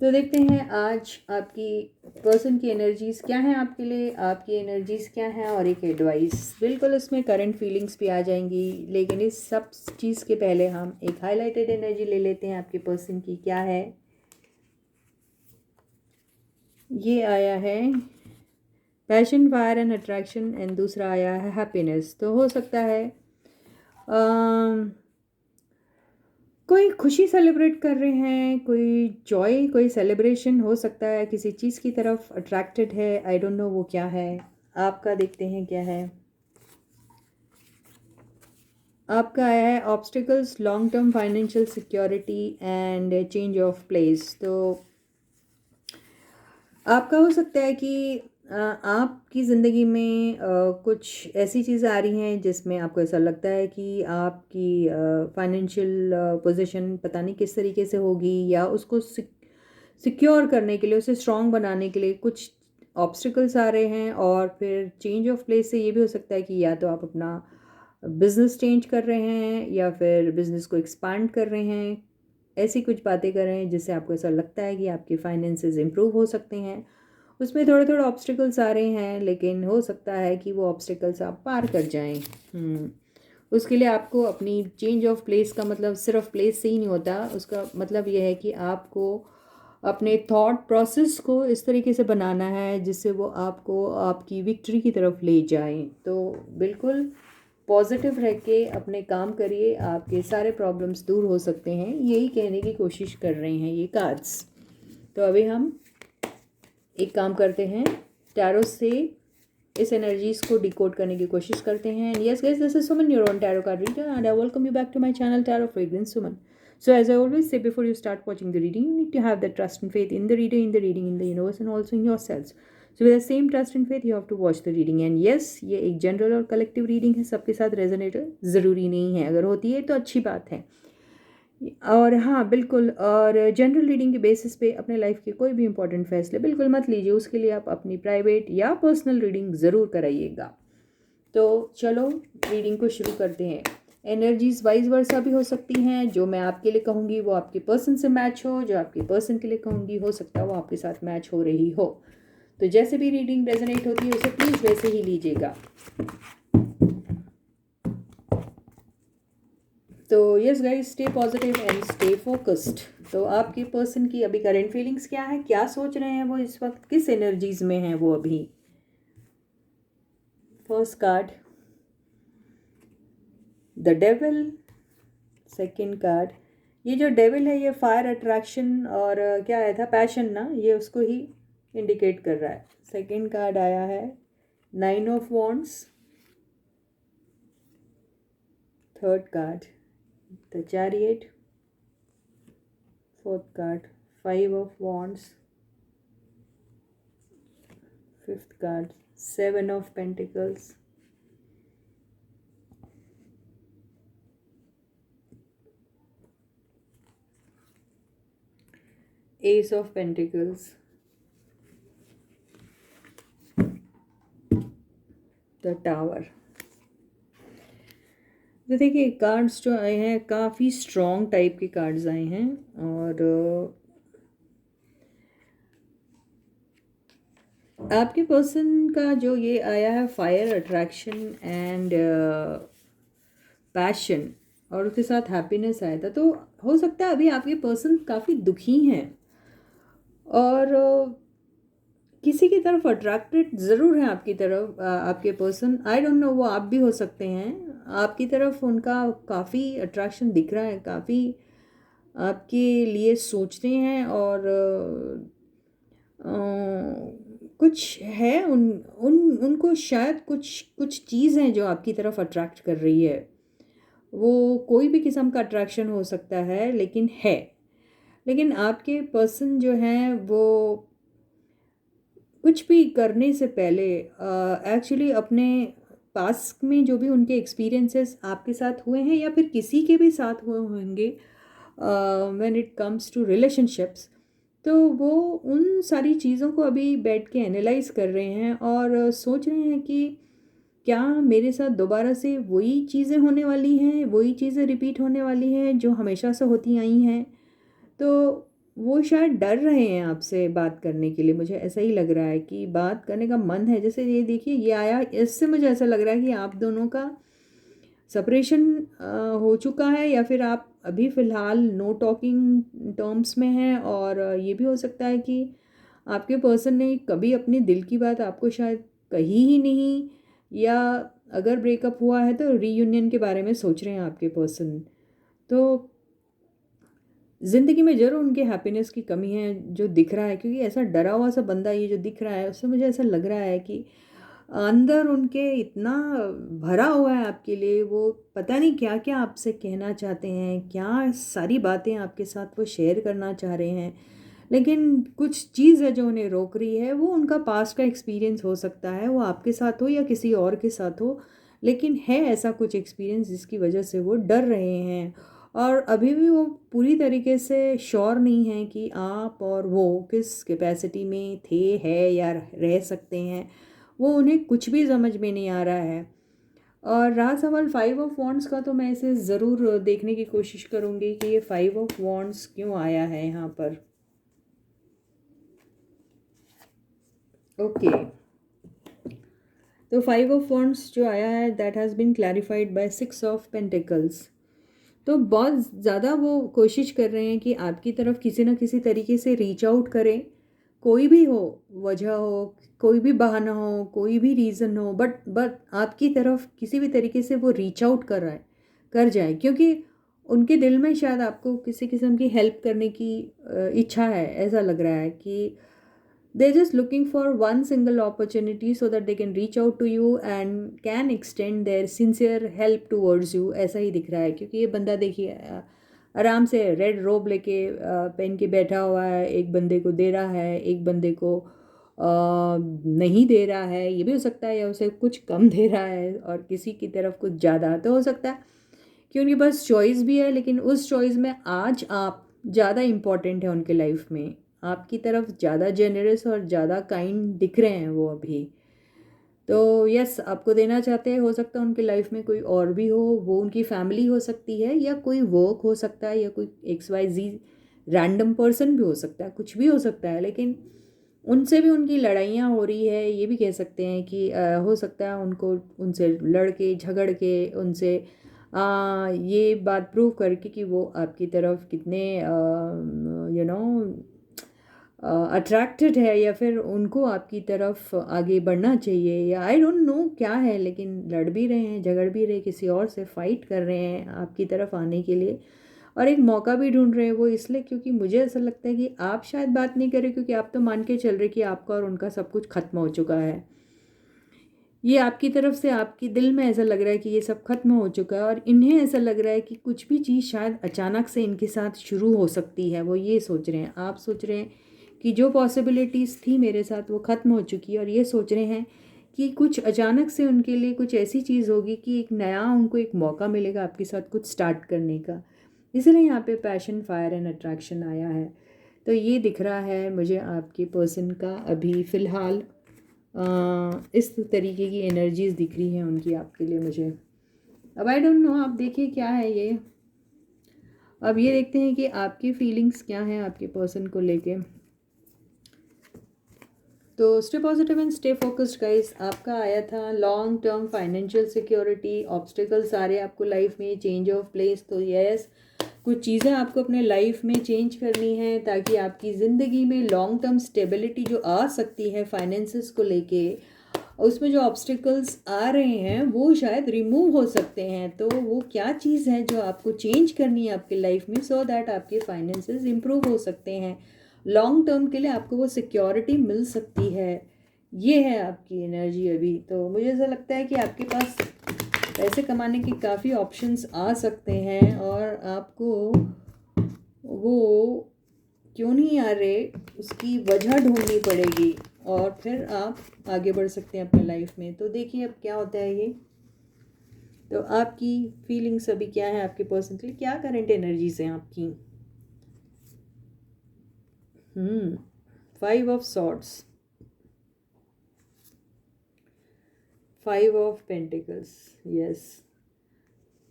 तो देखते हैं आज आपकी पर्सन की एनर्जीज़ क्या हैं आपके लिए, आपकी एनर्जीज़ क्या हैं और एक एडवाइस। बिल्कुल इसमें करंट फीलिंग्स भी आ जाएंगी, लेकिन इस सब चीज़ के पहले हम एक हाईलाइटेड एनर्जी ले लेते हैं आपके पर्सन की क्या है। ये आया है passion, fire and attraction and दूसरा आया है हैप्पीनेस। तो हो सकता है कोई खुशी सेलिब्रेट कर रहे हैं, कोई जॉय, कोई सेलिब्रेशन हो सकता है, किसी चीज़ की तरफ अट्रैक्टेड है। आई डोंट नो वो क्या है। आपका देखते हैं क्या है। आपका आया है obstacles, long term financial security and change of place. तो आपका हो सकता है कि आपकी ज़िंदगी में कुछ ऐसी चीज़ें आ रही हैं जिसमें आपको ऐसा लगता है कि आपकी फाइनेंशियल पोजीशन पता नहीं किस तरीके से होगी, या उसको सिक्योर करने के लिए, उसे स्ट्रॉन्ग बनाने के लिए कुछ ऑब्स्टिकल्स आ रहे हैं। और फिर चेंज ऑफ प्लेस से ये भी हो सकता है कि या तो आप अपना बिजनेस चेंज कर रहे हैं या फिर बिजनेस को एक्सपांड कर रहे हैं। ऐसी कुछ बातें कर रहे हैं जिससे आपको ऐसा लगता है कि आपके फाइनेंसेस इंप्रूव हो सकते हैं। उसमें थोड़े थोड़े ऑब्स्टिकल्स आ रहे हैं, लेकिन हो सकता है कि वो ऑब्स्टिकल्स आप पार कर जाएं। उसके लिए आपको अपनी चेंज ऑफ प्लेस का मतलब सिर्फ प्लेस से ही नहीं होता, उसका मतलब ये है कि आपको अपने थॉट प्रोसेस को इस तरीके से बनाना है जिससे वो आपको आपकी विक्ट्री की तरफ ले जाए। तो बिल्कुल पॉजिटिव रह के अपने काम करिए, आपके सारे प्रॉब्लम्स दूर हो सकते हैं, यही कहने की कोशिश कर रहे हैं ये कार्ड्स। तो अभी हम एक काम करते हैं, टैरो से इस एनर्जीज को डिकोड करने की कोशिश करते हैं। Yes guys, this is Suman, your own tarot card reader, and I welcome you back to my channel tarot fragrance Suman. So as I always say before you start watching the reading, you need to have that trust and faith in the reader, in the reading, in the universe, and also in yourselves. So with the same trust and faith, you have to watch the reading. And yes, ये एक general और collective reading है, सबके साथ resonator ज़रूरी नहीं है, अगर होती है तो अच्छी बात है। और हाँ बिल्कुल, और जनरल रीडिंग के बेसिस पे अपने लाइफ के कोई भी इंपॉर्टेंट फैसले बिल्कुल मत लीजिए, उसके लिए आप अपनी प्राइवेट या पर्सनल रीडिंग ज़रूर कराइएगा। तो चलो रीडिंग को शुरू करते हैं। एनर्जीज वाइज वर्सा भी हो सकती हैं, जो मैं आपके लिए कहूँगी वो आपके पर्सन से मैच हो, जो आपके पर्सन के लिए कहूँगी हो सकता है वो आपके साथ मैच हो रही हो। तो जैसे भी रीडिंग रेजोनेट होती है उसे प्लीज़ वैसे ही लीजिएगा। तो yes guys, stay positive and stay focused. तो आपके पर्सन की अभी करेंट फीलिंग्स क्या है, क्या सोच रहे हैं वो इस वक्त, किस एनर्जीज में हैं वो अभी। First card the devil, second card ये जो डेविल है ये फायर, अट्रैक्शन और क्या आया था, पैशन ना, ये उसको ही इंडिकेट कर रहा है। सेकंड कार्ड आया है nine of wands, third card the chariot, fourth card five of wands, fifth card seven of pentacles, S of pentacles, the tower. तो देखिए कार्ड्स जो आए हैं काफ़ी स्ट्रॉन्ग टाइप के कार्ड्स आए हैं, और आपके पर्सन का जो ये आया है फायर, अट्रैक्शन एंड पैशन, और उसके साथ हैप्पीनेस आया था। तो हो सकता है अभी आपके पर्सन काफ़ी दुखी हैं और किसी की तरफ अट्रैक्टेड ज़रूर है आपकी तरफ, आपके पर्सन। आई डोंट नो, वो आप भी हो सकते हैं। आपकी तरफ उनका काफ़ी अट्रैक्शन दिख रहा है, काफ़ी आपके लिए सोचते हैं, और कुछ है उनको शायद कुछ कुछ चीज़ हैं जो आपकी तरफ अट्रैक्ट कर रही है। वो कोई भी किस्म का अट्रैक्शन हो सकता है, लेकिन है। लेकिन आपके पर्सन जो हैं वो कुछ भी करने से पहले एक्चुअली अपने पास्ट में जो भी उनके एक्सपीरियंसेस आपके साथ हुए हैं या फिर किसी के भी साथ हुए होंगे when it comes to relationships, तो वो उन सारी चीज़ों को अभी बैठ के एनालाइज कर रहे हैं और सोच रहे हैं कि क्या मेरे साथ दोबारा से वही चीज़ें होने वाली हैं, वही चीज़ें रिपीट होने वाली हैं जो हमेशा से होती आई हैं। तो वो शायद डर रहे हैं आपसे बात करने के लिए। मुझे ऐसा ही लग रहा है कि बात करने का मन है। जैसे ये देखिए, ये आया, इससे मुझे ऐसा लग रहा है कि आप दोनों का सेपरेशन हो चुका है, या फिर आप अभी फ़िलहाल नो टॉकिंग टर्म्स में हैं। और ये भी हो सकता है कि आपके पर्सन ने कभी अपने दिल की बात आपको शायद कही ही नहीं, या अगर ब्रेकअप हुआ है तो रीयूनियन के बारे में सोच रहे हैं आपके पर्सन। तो ज़िंदगी में ज़रूर उनके हैप्पीनेस की कमी है जो दिख रहा है, क्योंकि ऐसा डरा हुआ सा बंदा ये जो दिख रहा है, उससे मुझे ऐसा लग रहा है कि अंदर उनके इतना भरा हुआ है आपके लिए। वो पता नहीं क्या क्या आपसे कहना चाहते हैं, क्या सारी बातें आपके साथ वो शेयर करना चाह रहे हैं, लेकिन कुछ चीज़ है जो उन्हें रोक रही है। वो उनका पास्ट का एक्सपीरियंस हो सकता है, वो आपके साथ हो या किसी और के साथ हो, लेकिन है ऐसा कुछ एक्सपीरियंस जिसकी वजह से वो डर रहे हैं। और अभी भी वो पूरी तरीके से श्योर नहीं हैं कि आप और वो किस कैपेसिटी में थे, है या रह सकते हैं। वो उन्हें कुछ भी समझ में नहीं आ रहा है। और रहा सवाल फाइव ऑफ वॉन्ड्स का, तो मैं इसे ज़रूर देखने की कोशिश करूँगी कि ये फाइव ऑफ वॉन्ड्स क्यों आया है यहाँ पर। ओके, तो फाइव ऑफ वॉन्ड्स जो आया है, that has been clarified by six of pentacles. तो बहुत ज़्यादा वो कोशिश कर रहे हैं कि आपकी तरफ किसी न किसी तरीके से रीच आउट करें। कोई भी हो, वजह हो, कोई भी बहाना हो, कोई भी रीज़न हो, बट आपकी तरफ किसी भी तरीके से वो रीच आउट कर रहा है, कर जाए, क्योंकि उनके दिल में शायद आपको किसी किस्म की हेल्प करने की इच्छा है। ऐसा लग रहा है कि they're just looking for one single opportunity so that they can reach out to you and can extend their sincere help towards you। ऐसा ही दिख रहा है, क्योंकि ये बंदा देखिए आराम से रेड रोब लेके पहन के बैठा हुआ है, एक बंदे को दे रहा है, एक बंदे को नहीं दे रहा है। ये भी हो सकता है, या उसे कुछ कम दे रहा है और किसी की तरफ कुछ ज़्यादा। तो हो सकता है कि उनके पास चॉइस भी है, लेकिन उस चॉइस में आज आप ज़्यादा इम्पॉर्टेंट है उनके लाइफ में। आपकी तरफ ज़्यादा जेनरस और ज़्यादा काइंड दिख रहे हैं वो अभी। तो यस, आपको देना चाहते हैं। हो सकता है उनकी लाइफ में कोई और भी हो, वो उनकी फैमिली हो सकती है, या कोई वर्क हो सकता है, या कोई XYZ रैंडम पर्सन भी हो सकता है, कुछ भी हो सकता है। लेकिन उनसे भी उनकी लड़ाइयाँ हो रही है। ये भी कह सकते हैं कि हो सकता है उनको उनसे लड़ के झगड़ के उनसे ये बात प्रूव करके कि वो आपकी तरफ कितने यू नो अट्रैक्टेड है, या फिर उनको आपकी तरफ आगे बढ़ना चाहिए, या आई डोंट नो क्या है, लेकिन लड़ भी रहे हैं, झगड़ भी रहे, किसी और से फाइट कर रहे हैं आपकी तरफ आने के लिए। और एक मौका भी ढूंढ रहे हैं वो, इसलिए क्योंकि मुझे ऐसा लगता है कि आप शायद बात नहीं करें, क्योंकि आप तो मान के चल रहे कि आपका और उनका सब कुछ खत्म हो चुका है। ये आपकी तरफ से आपके दिल में ऐसा लग रहा है कि ये सब खत्म हो चुका है, और इन्हें ऐसा लग रहा है कि कुछ भी चीज़ शायद अचानक से इनके साथ शुरू हो सकती है। वो ये सोच रहे हैं, आप सोच रहे हैं कि जो पॉसिबिलिटीज़ थी मेरे साथ वो ख़त्म हो चुकी है, और ये सोच रहे हैं कि कुछ अचानक से उनके लिए कुछ ऐसी चीज़ होगी कि एक नया उनको एक मौका मिलेगा आपके साथ कुछ स्टार्ट करने का। इसलिए यहाँ पे पैशन, फायर एंड अट्रैक्शन आया है। तो ये दिख रहा है मुझे आपके पर्सन का अभी फ़िलहाल इस तरीके की एनर्जीज दिख रही हैं उनकी आपके लिए मुझे। अब आई डोंट नो, आप देखिए क्या है ये। अब ये देखते हैं कि आपकी फीलिंग्स क्या हैं आपके पर्सन को लेके। तो stay positive and stay focused guys. आपका आया था long term financial security. Obstacles आ रहे हैं आपको लाइफ में, चेंज ऑफ प्लेस। तो यस, कुछ चीज़ें आपको अपने लाइफ में चेंज करनी है ताकि आपकी ज़िंदगी में लॉन्ग टर्म स्टेबिलिटी जो आ सकती है फाइनेंसिस को लेके, उसमें जो ऑब्स्टिकल्स आ रहे हैं वो शायद रिमूव हो सकते हैं। तो वो क्या चीज़ है जो आपको चेंज करनी है आपकी लाइफ में, सो दैट आपके फाइनेंसेस इंप्रूव हो सकते हैं। लॉन्ग टर्म के लिए आपको वो सिक्योरिटी मिल सकती है। ये है आपकी एनर्जी अभी। तो मुझे ऐसा लगता है कि आपके पास पैसे कमाने के काफ़ी ऑप्शंस आ सकते हैं, और आपको वो क्यों नहीं आ रहे उसकी वजह ढूंढनी पड़ेगी, और फिर आप आगे बढ़ सकते हैं अपने लाइफ में। तो देखिए अब क्या होता है ये। तो आपकी फीलिंग्स अभी क्या है आपके पर्सन के लिए, क्या करंट एनर्जीज हैं आपकी। Five of swords, five of pentacles. Yes,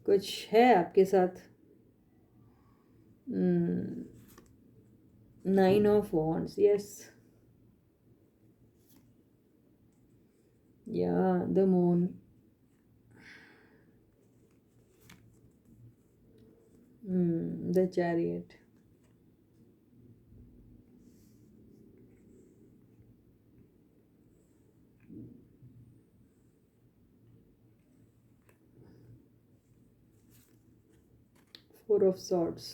कुछ है आपके साथ। नाइन ऑफ वॉन्ड्स, यस, या the moon, the chariot, four of swords,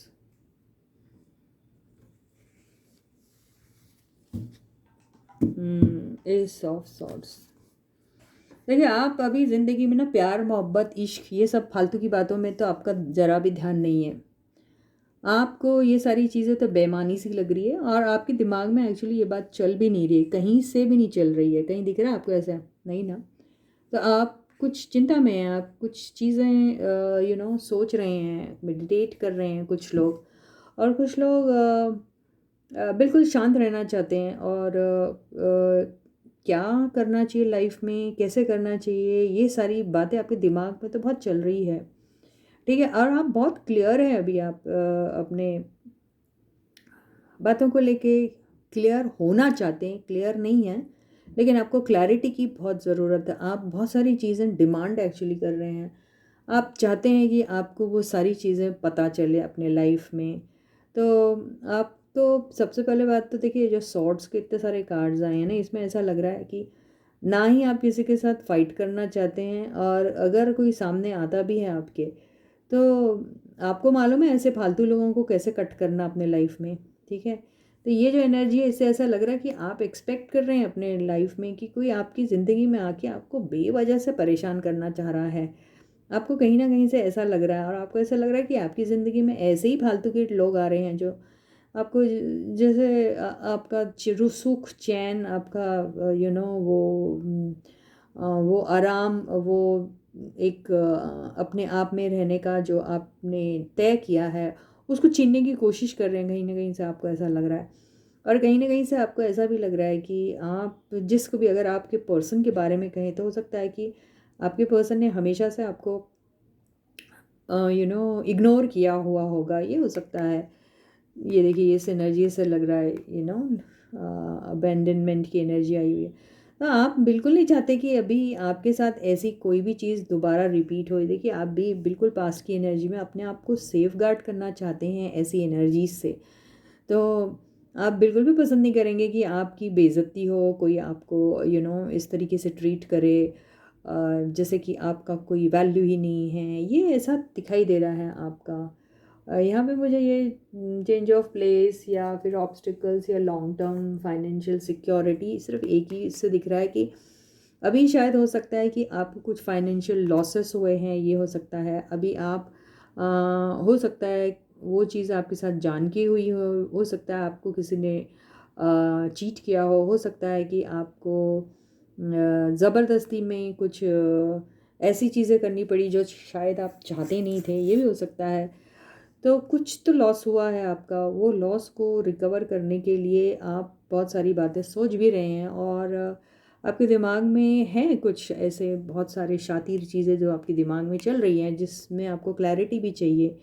S of swords. देखिए, आप अभी ज़िंदगी में ना प्यार मोहब्बत इश्क ये सब फालतू की बातों में तो आपका ज़रा भी ध्यान नहीं है। आपको ये सारी चीज़ें तो बेईमानी सी लग रही है और आपके दिमाग में एक्चुअली ये बात चल भी नहीं रही है, कहीं से भी नहीं चल रही है। कहीं दिख रहा है आपको ऐसा? नहीं ना? तो आप कुछ चिंता में हैं, आप कुछ चीज़ें सोच रहे हैं, मेडिटेट कर रहे हैं कुछ लोग, और कुछ लोग बिल्कुल शांत रहना चाहते हैं। और क्या करना चाहिए लाइफ में, कैसे करना चाहिए, ये सारी बातें आपके दिमाग में तो बहुत चल रही है, ठीक है। और आप बहुत क्लियर हैं अभी, आप अपने बातों को लेके क्लियर होना चाहते हैं, क्लियर नहीं है, लेकिन आपको क्लैरिटी की बहुत ज़रूरत है। आप बहुत सारी चीज़ें डिमांड एक्चुअली कर रहे हैं, आप चाहते हैं कि आपको वो सारी चीज़ें पता चले अपने लाइफ में। तो आप तो सबसे पहले बात तो देखिए, जो सॉर्ड्स के इतने सारे कार्ड्स आए हैं ना, इसमें ऐसा लग रहा है कि ना ही आप किसी के साथ फाइट करना चाहते हैं, और अगर कोई सामने आता भी है आपके, तो आपको मालूम है ऐसे फालतू लोगों को कैसे कट करना अपने लाइफ में, ठीक है। तो ये जो एनर्जी है, इससे ऐसा लग रहा है कि आप एक्सपेक्ट कर रहे हैं अपने लाइफ में कि कोई आपकी ज़िंदगी में आके आपको बेवजह से परेशान करना चाह रहा है। आपको कहीं ना कहीं से ऐसा लग रहा है, और आपको ऐसा लग रहा है कि आपकी ज़िंदगी में ऐसे ही फालतू के लोग आ रहे हैं जो आपको जैसे आपका सुख चैन, आपका वो आराम, वो एक अपने आप में रहने का जो आपने तय किया है, उसको छीनने की कोशिश कर रहे हैं। कहीं ना कहीं से आपको ऐसा लग रहा है, और कहीं ना कहीं से आपको ऐसा भी लग रहा है कि आप जिसको भी, अगर आपके पर्सन के बारे में कहें, तो हो सकता है कि आपके पर्सन ने हमेशा से आपको इग्नोर किया हुआ होगा, ये हो सकता है। ये देखिए, इस एनर्जी से लग रहा है अबेंडनमेंट की एनर्जी आई हुई है। तो आप बिल्कुल नहीं चाहते कि अभी आपके साथ ऐसी कोई भी चीज़ दोबारा रिपीट हो। देखिए, आप भी बिल्कुल पास्ट की एनर्जी में अपने आप को सेफ गार्ड करना चाहते हैं ऐसी एनर्जीज से। तो आप बिल्कुल भी पसंद नहीं करेंगे कि आपकी बेइज्जती हो, कोई आपको इस तरीके से ट्रीट करे, जैसे कि आपका कोई वैल्यू ही नहीं है। ये ऐसा दिखाई दे रहा है आपका। यहाँ पे मुझे ये चेंज ऑफ प्लेस या फिर ऑब्स्टिकल्स या लॉन्ग टर्म फाइनेंशियल सिक्योरिटी सिर्फ एक ही इससे दिख रहा है कि अभी शायद हो सकता है कि आपको कुछ फाइनेंशियल लॉसेस हुए हैं, ये हो सकता है। अभी आप हो सकता है वो चीज़ आपके साथ जान की हुई हो सकता है आपको किसी ने चीट किया हो सकता है कि आपको ज़बरदस्ती में कुछ ऐसी चीज़ें करनी पड़ी जो शायद आप चाहते नहीं थे, ये भी हो सकता है। तो कुछ तो लॉस हुआ है आपका, वो लॉस को रिकवर करने के लिए आप बहुत सारी बातें सोच भी रहे हैं, और आपके दिमाग में हैं कुछ ऐसे बहुत सारे शातिर चीज़ें जो आपके दिमाग में चल रही हैं, जिसमें आपको क्लैरिटी भी चाहिए,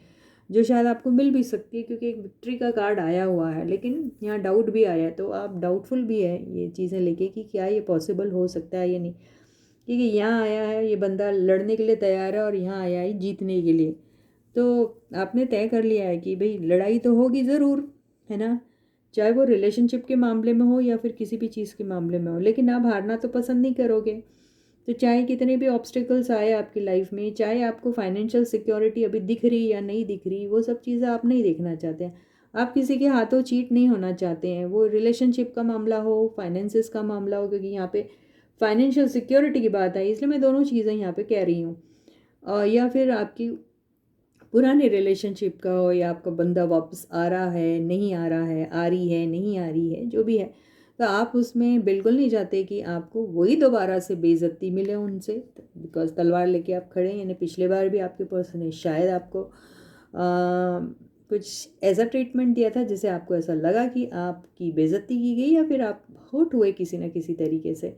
जो शायद आपको मिल भी सकती है, क्योंकि एक विक्ट्री का कार्ड आया हुआ है, लेकिन यहाँ डाउट भी आया है। तो आप डाउटफुल भी है ये चीज़ें लेके कि क्या ये पॉसिबल हो सकता है या नहीं, क्योंकि यहाँ आया है ये बंदा लड़ने के लिए तैयार है, और यहाँ आया है जीतने के लिए। तो आपने तय कर लिया है कि भाई लड़ाई तो होगी ज़रूर, है ना, चाहे वो रिलेशनशिप के मामले में हो या फिर किसी भी चीज़ के मामले में हो, लेकिन आप हारना तो पसंद नहीं करोगे। तो चाहे कितने भी ऑब्स्टिकल्स आए आपकी लाइफ में, चाहे आपको फाइनेंशियल सिक्योरिटी अभी दिख रही या नहीं दिख रही, वो सब चीज़ें आप नहीं देखना चाहते हैं। आप किसी के हाथों चीट नहीं होना चाहते हैं, वो रिलेशनशिप का मामला हो, फाइनेंसिस का मामला हो, क्योंकि यहाँ पे फाइनेंशियल सिक्योरिटी की बात आई, इसलिए मैं दोनों चीज़ें यहाँ पे कह रही हूँ। या फिर आपकी पुराने रिलेशनशिप का हो, या आपका बंदा वापस आ रहा है नहीं आ रहा है, आ रही है नहीं आ रही है, जो भी है, तो आप उसमें बिल्कुल नहीं चाहते कि आपको वही दोबारा से बेइज्जती मिले उनसे, बिकॉज तलवार लेके आप खड़े हैं। यानी पिछले बार भी आपके पर्सन ने शायद आपको कुछ ऐसा ट्रीटमेंट दिया था जिससे आपको ऐसा लगा कि आपकी बेइज्जती की गई, या फिर आप हर्ट हुए किसी न किसी तरीके से,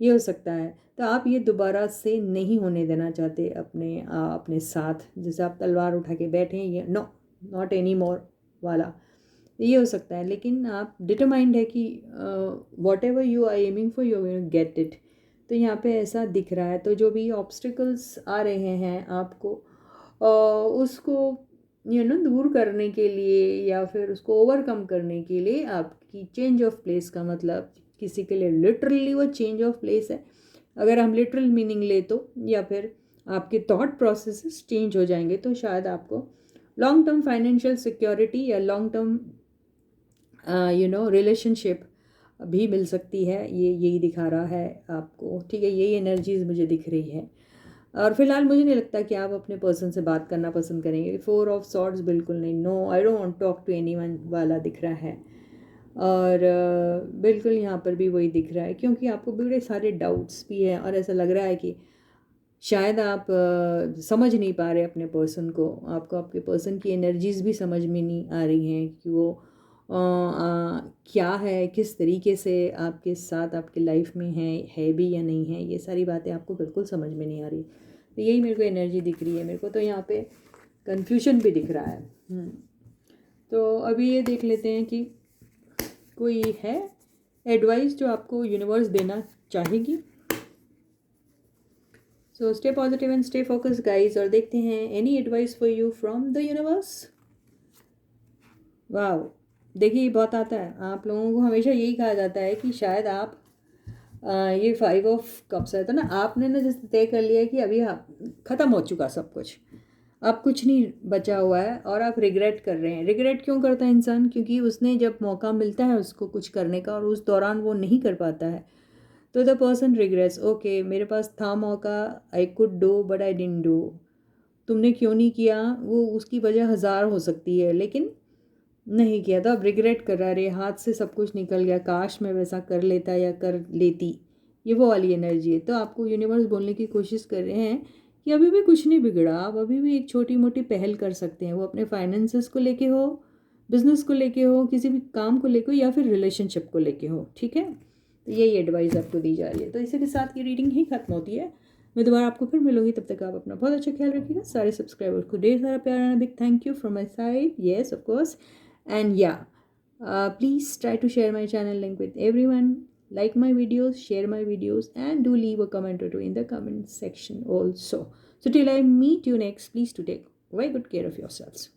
ये हो सकता है। तो आप ये दोबारा से नहीं होने देना चाहते अपने साथ, जैसे आप तलवार उठा के बैठे हैं, ये नो, नॉट एनी मोर वाला। ये हो सकता है, लेकिन आप डिटरमाइंड है कि whatever you are aiming for you will get it. तो यहाँ पे ऐसा दिख रहा है। तो जो भी ऑब्स्टिकल्स आ रहे हैं आपको उसको दूर करने के लिए या फिर उसको ओवरकम करने के लिए आपकी चेंज ऑफ प्लेस का मतलब किसी के लिए लिटरली वो चेंज ऑफ प्लेस है, अगर हम लिटरल मीनिंग ले तो, या फिर आपके थॉट प्रोसेसेस चेंज हो जाएंगे। तो शायद आपको लॉन्ग टर्म फाइनेंशियल सिक्योरिटी या लॉन्ग टर्म रिलेशनशिप भी मिल सकती है। ये यही दिखा रहा है आपको, ठीक है। यही एनर्जीज मुझे दिख रही है। और फिलहाल मुझे नहीं लगता कि आप अपने पर्सन से बात करना पसंद करेंगे। 4 ऑफ सॉर्ड्स बिल्कुल नहीं, no I don't want talk to anyone वाला दिख रहा है। और बिल्कुल यहाँ पर भी वही दिख रहा है, क्योंकि आपको बड़े सारे डाउट्स भी हैं और ऐसा लग रहा है कि शायद आप समझ नहीं पा रहे अपने पर्सन को। आपको आपके पर्सन की एनर्जीज भी समझ में नहीं आ रही हैं कि वो क्या है, किस तरीके से आपके साथ आपके लाइफ में है भी या नहीं है। ये सारी बातें आपको बिल्कुल समझ में नहीं आ रही। तो यही मेरे को एनर्जी दिख रही है। मेरे को तो यहाँ पे कन्फ्यूजन भी दिख रहा है। तो अभी ये देख लेते हैं कि कोई है एडवाइस जो आपको यूनिवर्स देना चाहेगी। So stay positive and stay focus guys. और देखते हैं any advice for you from the universe. वाह, देखिए बहुत आता है। आप लोगों को हमेशा यही कहा जाता है कि शायद आप ये 5 ऑफ कप्स है तो ना, आपने ना जैसे तय कर लिया है कि अभी ख़त्म हो चुका सब कुछ, अब कुछ नहीं बचा हुआ है और आप रिग्रेट कर रहे हैं। रिग्रेट क्यों करता है इंसान? क्योंकि उसने जब मौका मिलता है उसको कुछ करने का और उस दौरान वो नहीं कर पाता है, तो द पर्सन रिग्रेट्स। ओके, मेरे पास था मौका, I could do but I didn't do. तुमने क्यों नहीं किया? वो उसकी वजह हज़ार हो सकती है, लेकिन नहीं किया। तो अब रिग्रेट कर रहा, रे हाथ से सब कुछ निकल गया, काश मैं वैसा कर लेता या कर लेती। ये वो वाली एनर्जी है। तो आपको यूनिवर्स बोलने की कोशिश कर रहे हैं कि अभी भी कुछ नहीं बिगड़ा, आप अभी भी एक छोटी मोटी पहल कर सकते हैं। वो अपने फाइनेंसेस को लेके हो, बिजनेस को लेके हो, किसी भी काम को लेके हो, या फिर रिलेशनशिप को लेके हो, ठीक है। तो यही एडवाइस आपको दी जा रही है। तो इसी के साथ ये रीडिंग ही खत्म होती है। मैं दोबारा आपको फिर मिलूंगी, तब तक आप अपना बहुत अच्छा ख्याल रखिएगा। सारे सब्सक्राइबर्स को ढेर सारा प्यार and big thank you from my side. Yes of course. And yeah, please try to share my channel link with everyone, like my videos, share my videos, and do leave a comment or two in the comment section also. So till I meet you next, please to take very good care of yourselves.